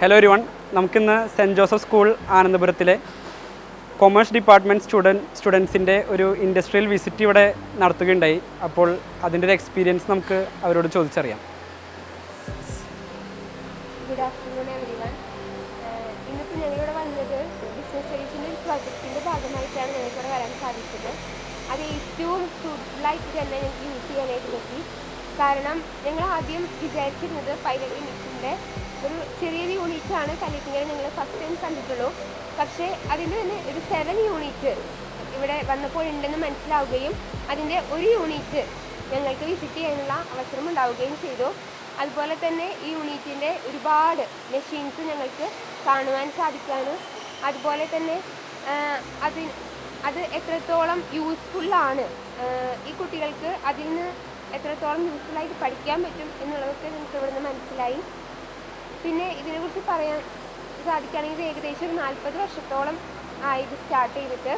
Hello everyone, നമുക്കിന്ന് saint Joseph school ആനന്ദപുരത്തിലെ commerce department സ്റ്റുഡൻസിൻ്റെ ഒരു ഇൻഡസ്ട്രിയൽ വിസിറ്റ് ഇവിടെ നടത്തുകയുണ്ടായി. അപ്പോൾ അതിൻ്റെ ഒരു എക്സ്പീരിയൻസ് നമുക്ക് അവരോട് ചോദിച്ചറിയാം. Good afternoon everyone. ഇന്നിപ്പോൾ ഞങ്ങളിവിടെ വന്നത് ബിസിനസ് സ്റ്റഡീസിൻ്റെ ഒരു പ്രോജക്റ്റിൻ്റെ ഭാഗമായിട്ടാണ് ഞങ്ങൾക്കിവിടെ വരാൻ സാധിച്ചത്. അത് ഏറ്റവും ഫ്രൂട്ട്ഫുള്ളായിട്ട് തന്നെ ഞങ്ങൾക്ക് യൂസ് ചെയ്യാനായിട്ട് പറ്റി. കാരണം ഞങ്ങൾ ആദ്യം വിചാരിച്ചിരുന്നത് പൈലറ്റ് യൂണിറ്റിൻ്റെ ഒരു ചെറിയൊരു യൂണിറ്റാണ് കല്ലിട്ടിങ്ങനെ ഞങ്ങൾ ഫസ്റ്റ് ടൈം കണ്ടിട്ടുള്ളൂ. പക്ഷേ അതിൻ്റെ തന്നെ ഒരു 7 യൂണിറ്റ് ഇവിടെ വന്നപ്പോൾ ഉണ്ടെന്ന് മനസ്സിലാവുകയും അതിൻ്റെ ഒരു യൂണിറ്റ് ഞങ്ങൾക്ക് വിസിറ്റ് ചെയ്യാനുള്ള അവസരം ഉണ്ടാവുകയും ചെയ്തു. അതുപോലെ തന്നെ ഈ യൂണിറ്റിൻ്റെ ഒരുപാട് മെഷീൻസ് ഞങ്ങൾക്ക് കാണുവാൻ സാധിക്കാനും അതുപോലെ തന്നെ അത് എത്രത്തോളം യൂസ്ഫുള്ളാണ്, ഈ കുട്ടികൾക്ക് അതിൽ നിന്ന് എത്രത്തോളം യൂസ്ഫുള്ളായിട്ട് പഠിക്കാൻ പറ്റും എന്നുള്ളതൊക്കെ ഞങ്ങൾക്ക് ഇവിടെ നിന്ന് മനസ്സിലായി. പിന്നെ ഇതിനെക്കുറിച്ച് പറയാൻ സാധിക്കുകയാണെങ്കിൽ ഏകദേശം ഒരു 40 വർഷത്തോളം ആയിട്ട് സ്റ്റാർട്ട് ചെയ്തിട്ട്,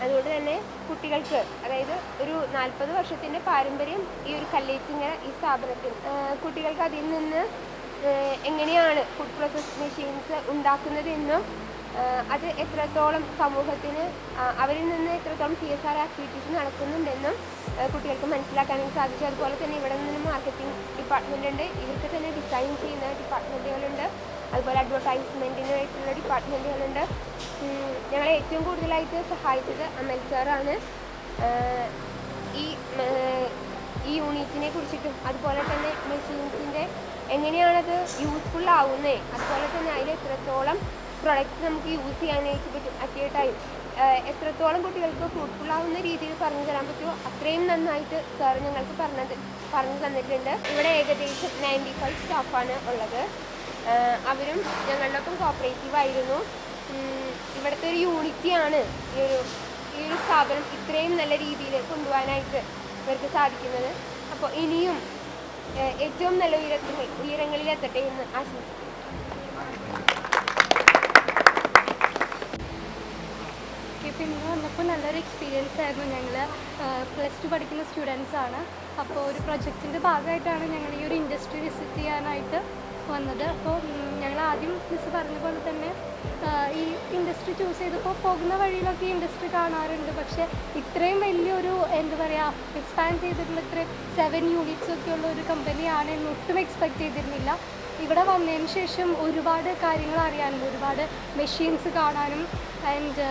അതുകൊണ്ട് തന്നെ കുട്ടികൾക്ക്, അതായത് ഒരു 40 വർഷത്തിൻ്റെ പാരമ്പര്യം ഈ ഒരു കല്ലേറ്റിങ്ങ ഈ സ്ഥാപനത്തിൽ, കുട്ടികൾക്ക് അതിൽ നിന്ന് എങ്ങനെയാണ് ഫുഡ് പ്രോസസ് മെഷീൻസ് ഉണ്ടാക്കുന്നതെന്നും അത് എത്രത്തോളം സമൂഹത്തിന് അവരിൽ നിന്ന് എത്രത്തോളം CSR ആക്ടിവിറ്റീസ് നടക്കുന്നുണ്ടെന്നും കുട്ടികൾക്ക് മനസ്സിലാക്കാനും സാധിച്ചു. അതുപോലെ തന്നെ ഇവിടെ നിന്ന് മാർക്കറ്റിംഗ് ഡിപ്പാർട്ട്മെൻ്റ് ഉണ്ട്, ഇവർക്ക് തന്നെ ഡിസൈൻ ചെയ്യുന്ന ഡിപ്പാർട്ട്മെൻറ്റുകളുണ്ട്, അതുപോലെ അഡ്വർടൈസ്മെൻറ്റിനായിട്ടുള്ള ഡിപ്പാർട്ട്മെൻറ്റുകളുണ്ട്. ഞങ്ങളെ ഏറ്റവും കൂടുതലായിട്ട് സഹായിച്ചത് അമൽ സാറാണ്. ഈ യൂണിറ്റിനെ കുറിച്ചിട്ടും അതുപോലെ തന്നെ മെഷീൻസിൻ്റെ എങ്ങനെയാണത് യൂസ്ഫുൾ ആവുന്നത്, അതുപോലെ തന്നെ അതിൽ എത്രത്തോളം പ്രൊഡക്റ്റ്സ് നമുക്ക് യൂസ് ചെയ്യാനായിട്ട് പറ്റും, അറ്റ് എ ടൈം എത്രത്തോളം കുട്ടികൾക്ക് ഫ്രൂട്ട്ഫുൾ ആവുന്ന രീതിയിൽ പറഞ്ഞു തരാൻ പറ്റുമോ അത്രയും നന്നായിട്ട് സാർ ഞങ്ങൾക്ക് പറഞ്ഞു തന്നിട്ടുണ്ട്. ഇവിടെ ഏകദേശം 95 സ്റ്റാഫാണ് ഉള്ളത്. അവരും ഞങ്ങളുടെ ഒപ്പം കോപ്പറേറ്റീവ് ആയിരുന്നു. ഇവിടുത്തെ ഒരു യൂണിറ്റിയാണ് ഈ ഒരു സ്ഥാപനം ഇത്രയും നല്ല രീതിയിൽ കൊണ്ടുപോകാനായിട്ട് ഇവർക്ക് സാധിക്കുന്നത്. അപ്പോൾ ഇനിയും ഏറ്റവും നല്ല ഉയരങ്ങളിലെത്തട്ടെ എന്ന് ആശംസിക്കുന്നു. പിന്നെ വന്നപ്പോൾ നല്ലൊരു എക്സ്പീരിയൻസ് ആയിരുന്നു. ഞങ്ങൾ +2 പഠിക്കുന്ന സ്റ്റുഡൻസാണ്. അപ്പോൾ ഒരു പ്രൊജക്റ്റിൻ്റെ ഭാഗമായിട്ടാണ് ഞങ്ങൾ ഈ ഒരു ഇൻഡസ്ട്രി വിസിറ്റ് ചെയ്യാനായിട്ട് വന്നത്. അപ്പോൾ ഞങ്ങൾ ആദ്യം മിസ് പറഞ്ഞ പോലെ തന്നെ ഈ ഇൻഡസ്ട്രി ചൂസ് ചെയ്തപ്പോൾ പോകുന്ന വഴിയിലൊക്കെ ഈ ഇൻഡസ്ട്രി കാണാറുണ്ട്. പക്ഷേ ഇത്രയും വലിയൊരു എക്സ്പാൻഡ് ചെയ്തിട്ടുള്ള ഇത്രയും 7 യൂണിറ്റ്സ് ഒക്കെ ഉള്ള ഒരു കമ്പനിയാണെന്ന് ഒട്ടും എക്സ്പെക്റ്റ് ചെയ്തിരുന്നില്ല. ഇവിടെ വന്നതിന് ശേഷം ഒരുപാട് കാര്യങ്ങൾ അറിയാനും ഒരുപാട് മെഷീൻസ് കാണാനും ആൻഡ്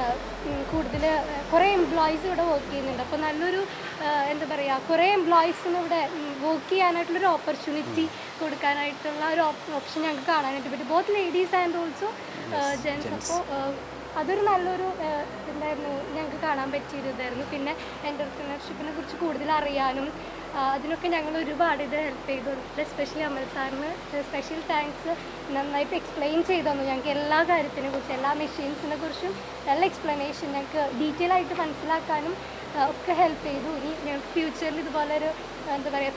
കൂടുതൽ കുറേ എംപ്ലോയീസ് ഇവിടെ വർക്ക് ചെയ്യുന്നുണ്ട്. അപ്പോൾ നല്ലൊരു കുറേ എംപ്ലോയീസിന് ഇവിടെ വർക്ക് ചെയ്യാനായിട്ടുള്ളൊരു ഓപ്പർച്യൂണിറ്റി കൊടുക്കാനായിട്ടുള്ള ഒരു ഓപ്ഷൻ ഞങ്ങൾക്ക് കാണാനായിട്ട് പറ്റും, both ladies and also gents. അപ്പോൾ അതൊരു നല്ലൊരു ഞങ്ങൾക്ക് കാണാൻ പറ്റിയൊരു ഇതായിരുന്നു. പിന്നെ എൻ്റർപ്രണർഷിപ്പിനെ കുറിച്ച് കൂടുതൽ അറിയാനും അതിനൊക്കെ ഞങ്ങൾ ഒരുപാട് ഇത് ഹെൽപ്പ് ചെയ്തു. എസ്പെഷ്യലി അമൽ സാറിന് സ്പെഷ്യൽ താങ്ക്സ്. നന്നായിട്ട് എക്സ്പ്ലെയിൻ ചെയ്തു തന്നു ഞങ്ങൾക്ക് എല്ലാ കാര്യത്തിനെ കുറിച്ചും, എല്ലാ മെഷീൻസിനെ കുറിച്ചും നല്ല എക്സ്പ്ലനേഷൻ ഞങ്ങൾക്ക് ഡീറ്റെയിൽ ആയിട്ട് മനസ്സിലാക്കാനും ഒക്കെ ഹെൽപ്പ് ചെയ്തു. ഇനി ഞങ്ങൾക്ക് ഫ്യൂച്ചറിൽ ഇതുപോലൊരു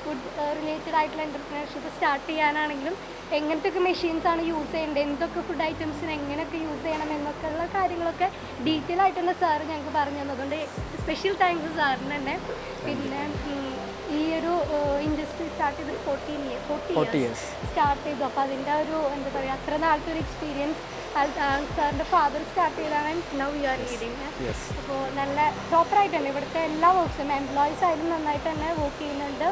ഫുഡ് റിലേറ്റഡ് ആയിട്ടുള്ള എൻ്റർപ്രണർഷിപ്പ് സ്റ്റാർട്ട് ചെയ്യാനാണെങ്കിലും എങ്ങനത്തെയൊക്കെ മെഷീൻസാണ് യൂസ് ചെയ്യേണ്ടത്, എന്തൊക്കെ ഫുഡ് ഐറ്റംസിന് എങ്ങനെയൊക്കെ യൂസ് ചെയ്യണം എന്നൊക്കെയുള്ള കാര്യങ്ങളൊക്കെ ഡീറ്റെയിൽ ആയിട്ട് തന്നെ സാറ് ഞങ്ങൾക്ക് പറഞ്ഞു തന്നതുകൊണ്ട് സ്പെഷ്യൽ താങ്ക്സ് സാറിന് തന്നെ. പിന്നെ ഈ ഒരു ഇൻഡസ്ട്രി സ്റ്റാർട്ട് ചെയ്ത് 40 ഇയേഴ്സ് സ്റ്റാർട്ട് ചെയ്തു. അപ്പോൾ അതിൻ്റെ ഒരു അത്ര നാളത്തെ ഒരു എക്സ്പീരിയൻസ് സാറിൻ്റെ ഫാദർ സ്റ്റാർട്ട് ചെയ്താണ് നൗ യു ആർ ലീഡിങ്. അപ്പോൾ നല്ല പ്രോപ്പറായിട്ട് തന്നെ ഇവിടുത്തെ എല്ലാ വർക്ക്സും എംപ്ലോയീസ് ആയാലും നന്നായിട്ട് തന്നെ വർക്ക് ചെയ്യുന്നുണ്ട്.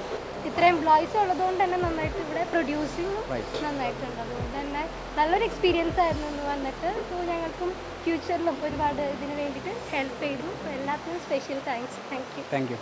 ഇത്ര എംപ്ലോയീസ് ഉള്ളതുകൊണ്ട് തന്നെ നന്നായിട്ട് ഇവിടെ പ്രൊഡ്യൂസിങ് നന്നായിട്ടുണ്ട്. അതുകൊണ്ട് തന്നെ നല്ലൊരു എക്സ്പീരിയൻസ് ആയിരുന്നു ഇന്ന് വന്നിട്ട്. സോ ഞങ്ങൾക്കും ഫ്യൂച്ചറിലും ഒരുപാട് ഇതിന് വേണ്ടിയിട്ട് ഹെൽപ്പ് ചെയ്തു. എല്ലാത്തിനും സ്പെഷ്യൽ താങ്ക്സ്. Thank you.